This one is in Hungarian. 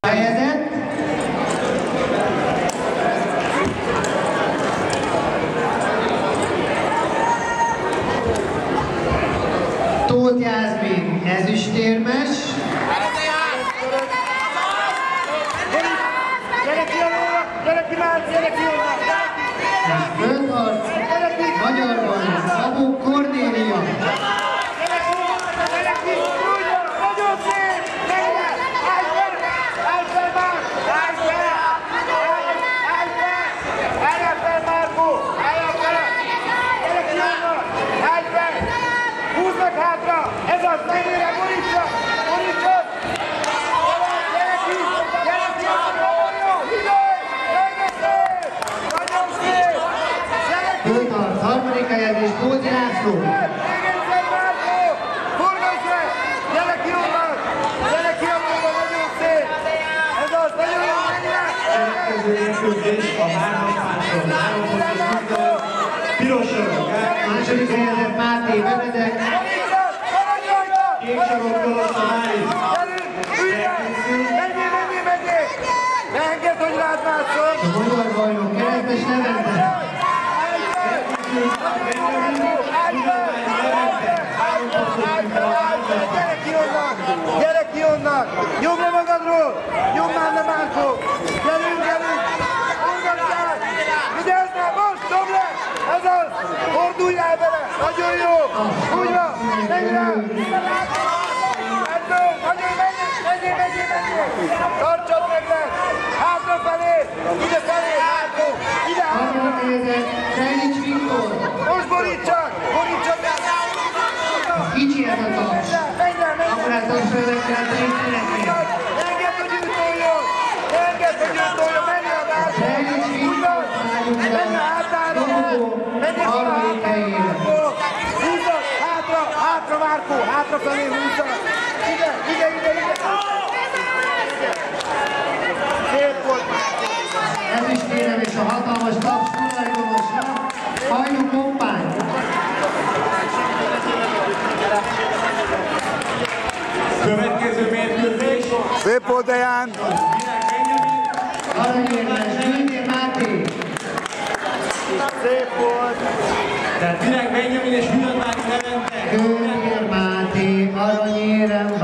Helyezett. Tóth Jászmin ezüstérmes. És föltart magyar bajnok Szabó Kornélia. Hátra! Ez az, mennyire borítsa! Borítsa! Gyere ki! Gyere ki! Jó! Hidaj! Nagyon szép! Gyere ki! Föltart harmadik helyezés Tóth László. Még egyszer Márkó! Forgass le! Gyere ki onnan! Gyere ki onnan! Nagyon szép! Ez az, nagyon jó! Következő érkezés a hármas pártról. Piros sarok. Második helyezett Máté Benedek. Kék sarokkal a Máris. Menjél! Ne engedd, hogy rád másszol! A magyar bajnok Keresztes Levente. Gyere ki onnan! Gyere ki onnan! Nyomd le magadról! Nyomd már le, Márkó! Gyerünk! Forgassál! Vigyázz már! Most! Nyomd le! Ez az! Forduljál bele! Nagyon jó! Úgy van! Menj rá! Ebből! Nagyon menjél! Tartsad meg le! Hátrafelé! Idefelé! Márkó! Ide! Harmadik helyezett Fejlics Viktor. Most borítsak! Borítsak! Kicsi ez a taps. Menj rá! Akkor ezt a fölvet kell tényleg. Engedd, hogy ő toljon! Engedd, hogy ő toljon! Menj a Márkó! Fejlics Viktor. Menj a hátára! Menj a hátára! Húzzad! Hátra Márkó! Hátrafelé húzzad! Ide! Szép volt! Ezüstérem és a hatalmas taps tulajdonosa Hajnú Kompány. Következő mérkőzés. Szép volt, Deján! Aranyérmes Győző Máté. Szép volt! Tehát Virág Benjamin és Hülötvári Levente. Kővér Máté, aranyérem